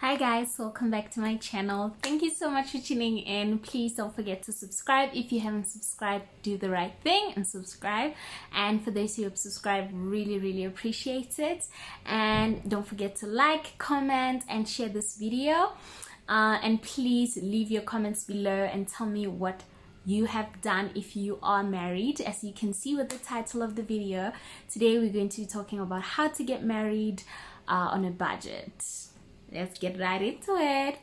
Hi guys, welcome back to my channel. Thank you so much for tuning in. Please don't forget to subscribe. If you haven't subscribed, do the right thing and subscribe. And for those who have subscribed, really appreciate it. And don't forget to like, comment and share this video. And please leave your comments below and tell me what you have done if you are married. As you can see with the title of the video, today we're going to be talking about how to get married on a budget. Let's get right into it.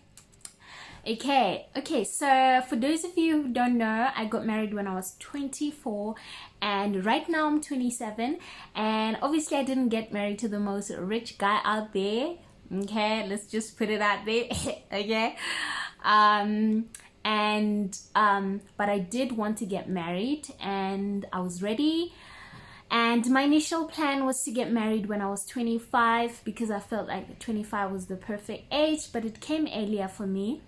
Okay, so for those of you who don't know, I got married when I was 24 and right now I'm 27, and obviously I didn't get married to the most rich guy out there. Okay, let's just put it out there. Okay, but I did want to get married and I was ready. And my initial plan was to get married when I was 25 because I felt like 25 was the perfect age, but it came earlier for me.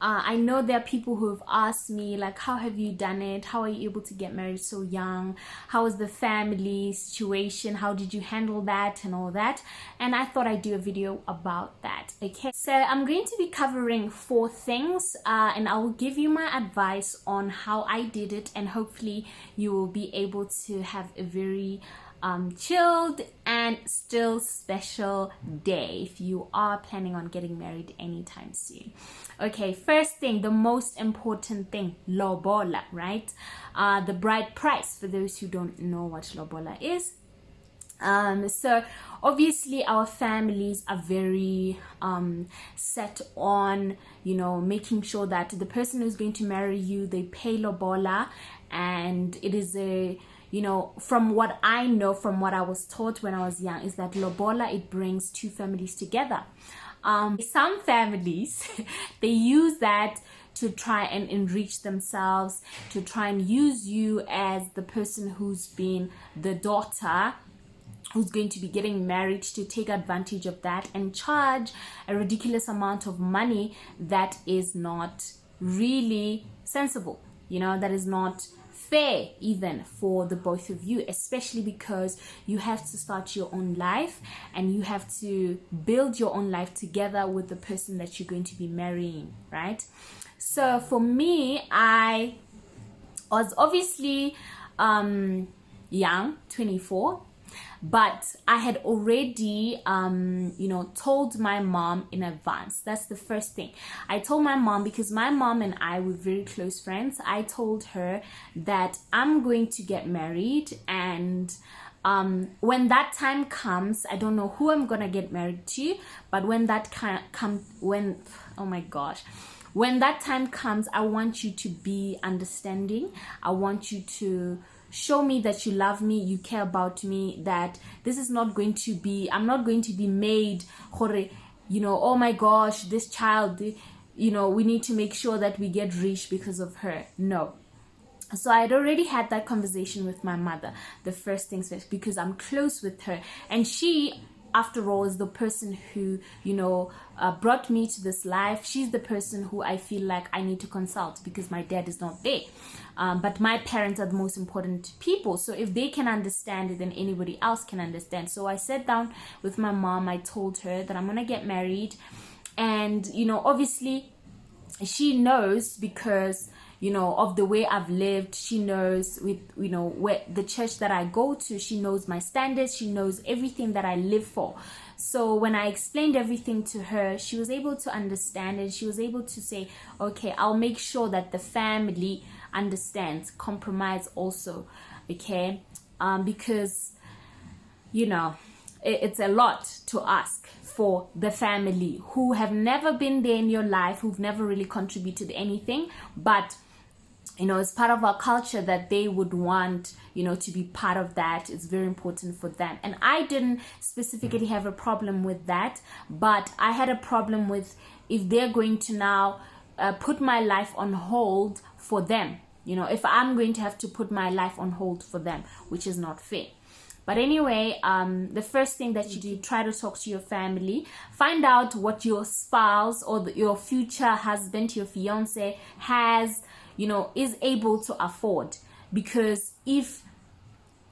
I know there are people who have asked me, like, how have you done it? How are you able to get married so young? How was the family situation? How did you handle that and all that? And I thought I'd do a video about that. Okay, so I'm going to be covering 4 things and I will give you my advice on how I did it, and hopefully you will be able to have a very chilled and still special day if you are planning on getting married anytime soon. Okay, first thing, the most important thing, lobola, right? The bride price, for those who don't know what lobola is. So obviously our families are very set on, you know, making sure that the person who's going to marry you, they pay lobola, and it is a, you know, from what I know, from what I was taught when I was young, is that lobola, it brings 2 families together. Some families, they use that to try and enrich themselves, to try and use you as the person who's been the daughter who's going to be getting married, to take advantage of that and charge a ridiculous amount of money that is not really sensible, you know, that is not fair even for the both of you, especially because you have to start your own life and you have to build your own life together with the person that you're going to be marrying, right? So for me, I was obviously young, 24, but I had already you know, told my mom in advance. That's the first thing. I told my mom because my mom and I were very close friends. I told her that I'm going to get married, and when that time comes, I don't know who I'm gonna get married to, but when that when that time comes, I want you to be understanding. I want you to show me that you love me, you care about me, that this is not going to be, I'm not going to be made, you know, oh my gosh, this child, you know, we need to make sure that we get rich because of her. No. So I'd already had that conversation with my mother, the first things first, because I'm close with her, and she, after all, is the person who, you know, brought me to this life. She's the person who I feel like I need to consult because my dad is not there. But my parents are the most important people. So if they can understand it, then anybody else can understand. So I sat down with my mom. I told her that I'm going to get married. And, you know, obviously she knows because, you know, of the way I've lived. She knows with, you know, where the church that I go to, she knows my standards, she knows everything that I live for. So when I explained everything to her, she was able to understand, and she was able to say, okay, I'll make sure that the family understands, compromise also, okay? Because, you know, it's a lot to ask for the family who have never been there in your life, who've never really contributed anything, but you know, it's part of our culture that they would want, you know, to be part of that. It's very important for them. And I didn't specifically have a problem with that, but I had a problem with if they're going to now put my life on hold for them. You know, if I'm going to have to put my life on hold for them, which is not fair. But anyway, the first thing that you do, try to talk to your family. Find out what your spouse or your future husband, your fiance has, you know, is able to afford. Because if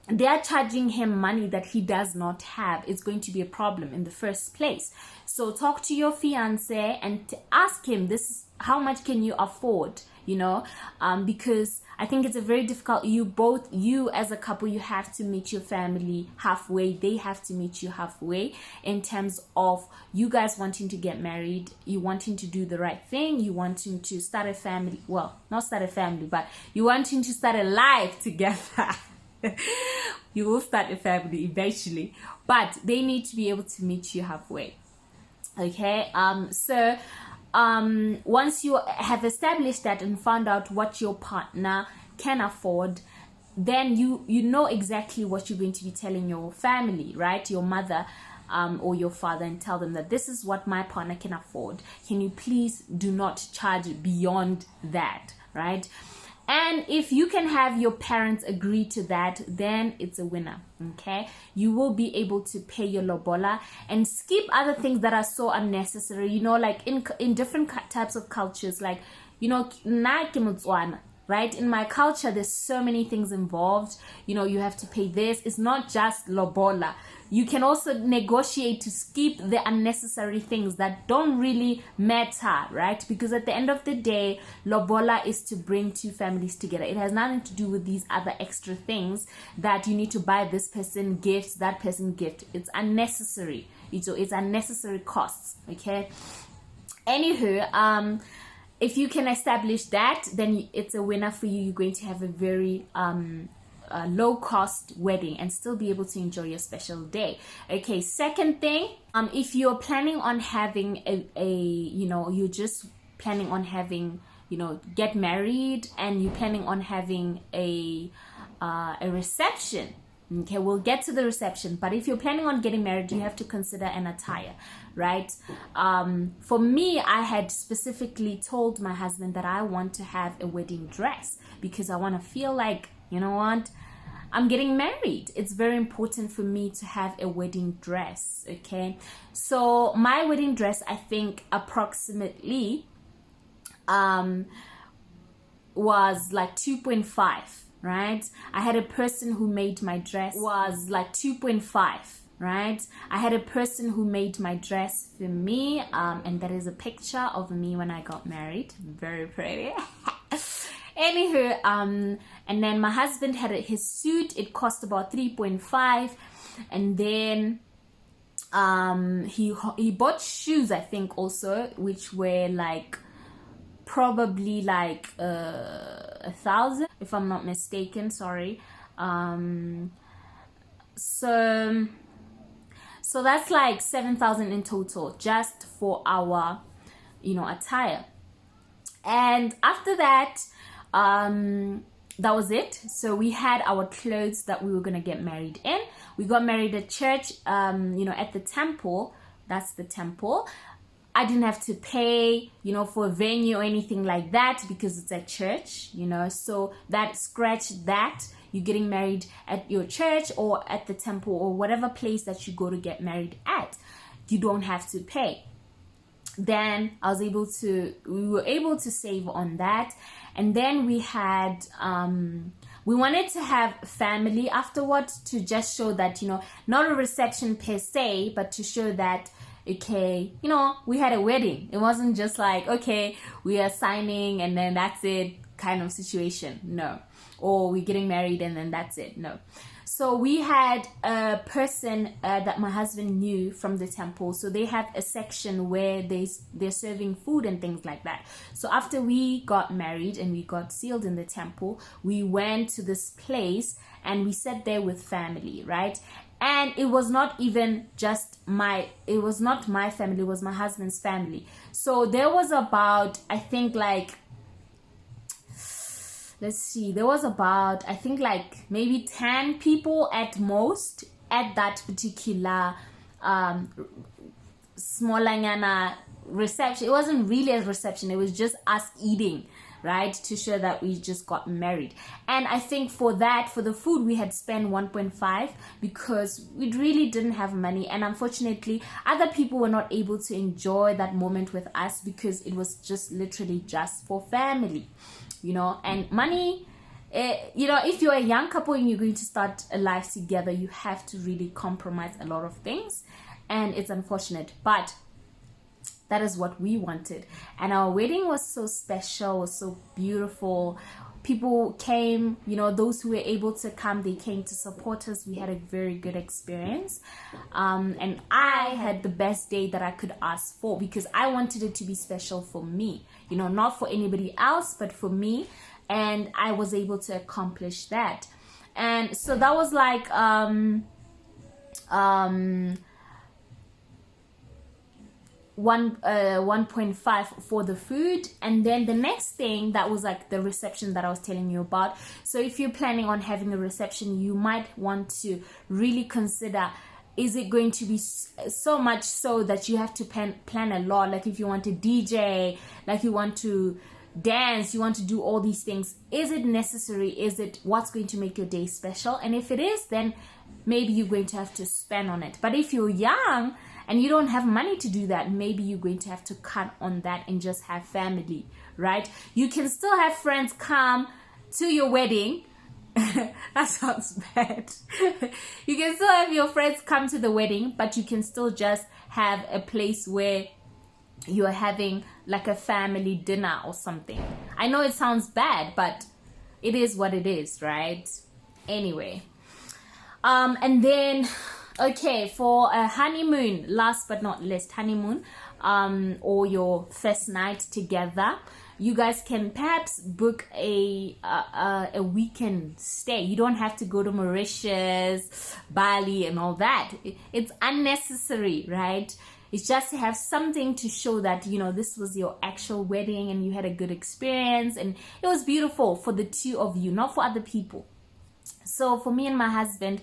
they are charging him money that he does not have, it's going to be a problem in the first place. So talk to your fiance and ask him, this is how much can you afford, you know, because I think it's a very difficult, you as a couple, you have to meet your family halfway, they have to meet you halfway, in terms of you guys wanting to get married, you wanting to do the right thing, you wanting to start a family, well, not start a family, but you wanting to start a life together. You will start a family eventually, but they need to be able to meet you halfway. Okay, so once you have established that and found out what your partner can afford, then you know exactly what you're going to be telling your family, right? Your mother or your father, and tell them that this is what my partner can afford. Can you please do not charge beyond that, right? And if you can have your parents agree to that, then it's a winner. Okay, you will be able to pay your lobola and skip other things that are so unnecessary, you know, like in different types of cultures, like, you know, right? In my culture, there's so many things involved. You know, you have to pay this. It's not just lobola. You can also negotiate to skip the unnecessary things that don't really matter, right? Because at the end of the day, lobola is to bring two families together. It has nothing to do with these other extra things that you need to buy this person gifts, that person gift. It's unnecessary. It's unnecessary costs, okay? Anywho, if you can establish that, then it's a winner for you. You're going to have a very low cost wedding and still be able to enjoy your special day. Okay, second thing, if you're planning on having a you know, you're just planning on having, you know, get married, and you're planning on having a reception. Okay, we'll get to the reception, but if you're planning on getting married, you have to consider an attire, right? For me, I had specifically told my husband that I want to have a wedding dress because I want to feel like, you know what, I'm getting married. It's very important for me to have a wedding dress, okay? So my wedding dress, I think approximately was like 2.5. right? I had a person who made my dress, was like 2.5, right? I had a person who made my dress for me, and that is a picture of me when I got married. Very pretty. Anywho, and then my husband had his suit. It cost about 3.5, and then he bought shoes, I think, also, which were like probably like 1,000, if I'm not mistaken. Sorry. So that's like 7,000 in total just for our, you know, attire. And after that, that was it. So we had our clothes that we were gonna get married in. We got married at church, you know, at the temple. That's the temple. I didn't have to pay, you know, for a venue or anything like that because it's at church, you know. So that, scratch that. You're getting married at your church or at the temple or whatever place that you go to get married at. You don't have to pay. Then we were able to save on that. And then we had, we wanted to have family afterwards to just show that, you know, not a reception per se, but to show that, okay, you know, we had a wedding. It wasn't just like, okay, we are signing and then that's it kind of situation. No. Or we're getting married and then that's it. No. So we had a person that my husband knew from the temple. So they have a section where they're serving food and things like that. So after we got married and we got sealed in the temple, we went to this place and we sat there with family, right? And it was not even just it was not my family, it was my husband's family. So there was about, I think like, let's see, there was about, I think like maybe 10 people at most at that particular smallangana reception. It wasn't really a reception, it was just us eating, right, to show that we just got married. And I think for the food, we had spent 1.5 because we really didn't have money, and unfortunately other people were not able to enjoy that moment with us because it was just literally just for family, you know. And money you know, if you're a young couple and you're going to start a life together, you have to really compromise a lot of things, and it's unfortunate, but that is what we wanted. And our wedding was so special, was so beautiful. People came, you know, those who were able to come, they came to support us. We had a very good experience, and I had the best day that I could ask for, because I wanted it to be special for me, you know, not for anybody else, but for me. And I was able to accomplish that. And so that was like 1.5 for the food. And then the next thing, that was like the reception that I was telling you about. So if you're planning on having a reception, you might want to really consider, is it going to be so much so that you have to plan a lot? Like if you want to DJ, like you want to dance, you want to do all these things, is it necessary? Is it what's going to make your day special? And if it is, then maybe you're going to have to spend on it. But if you're young and you don't have money to do that, maybe you're going to have to cut on that and just have family, right? You can still have friends come to your wedding. That sounds bad. You can still have your friends come to the wedding, but you can still just have a place where you're having like a family dinner or something. I know it sounds bad, but it is what it is, right? Anyway, and then okay, for a honeymoon, last but not least, honeymoon, or your first night together, you guys can perhaps book a weekend stay. You don't have to go to Mauritius, Bali, and all that. It's unnecessary, right? It's just to have something to show that, you know, this was your actual wedding and you had a good experience and it was beautiful for the two of you, not for other people. So for me and my husband,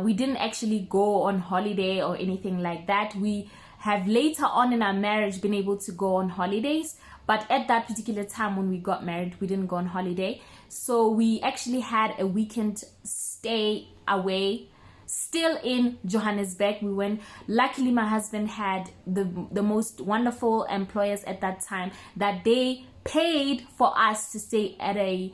we didn't actually go on holiday or anything like that. We have later on in our marriage been able to go on holidays, but at that particular time when we got married, we didn't go on holiday. So we actually had a weekend stay away, still in Johannesburg. We went. Luckily, my husband had the most wonderful employers at that time that they paid for us to stay at a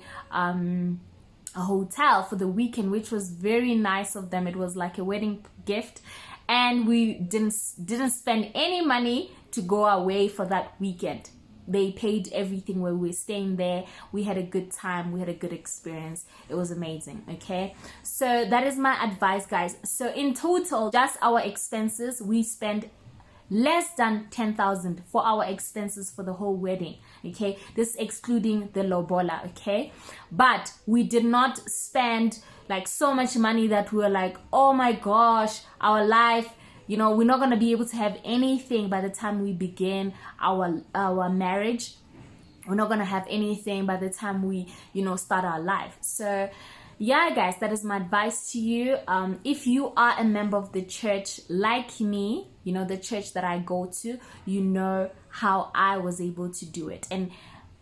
hotel for the weekend, which was very nice of them. It was like a wedding gift, and we didn't spend any money to go away for that weekend. They paid everything where we were staying there. We had a good time. We had a good experience. It was amazing. Okay, so that is my advice, guys. So in total, just our expenses, we spent less than 10,000 for our expenses for the whole wedding. Okay, this excluding the lobola. Okay, but we did not spend like so much money that we were like, oh my gosh, our life, you know, we're not going to be able to have anything by the time we begin our marriage. We're not going to have anything by the time we, you know, start our life. So yeah, guys, that is my advice to you. If you are a member of the church like me, you know, the church that I go to, you know how I was able to do it. And,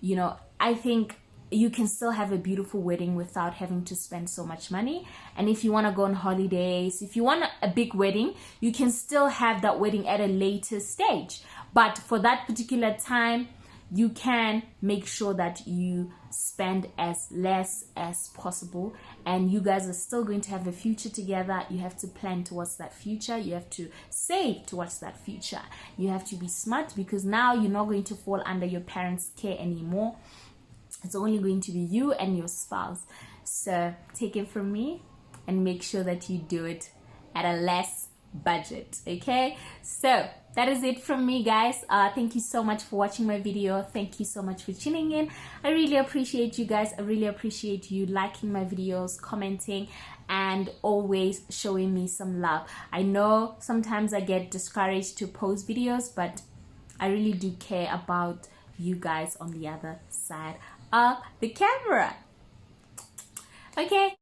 you know, I think you can still have a beautiful wedding without having to spend so much money. And if you want to go on holidays, if you want a big wedding, you can still have that wedding at a later stage. But for that particular time, you can make sure that you spend as less as possible, and you guys are still going to have a future together. You have to plan towards that future. You have to save towards that future. You have to be smart, because now you're not going to fall under your parents' care anymore. It's only going to be you and your spouse. So take it from me and make sure that you do it at a less budget. Okay, so that is it from me, guys. Thank you so much for watching my video. Thank you so much for tuning in. I really appreciate you guys. I really appreciate you liking my videos, commenting, and always showing me some love. I know sometimes I get discouraged to post videos, but I really do care about you guys on the other side of the camera. Okay.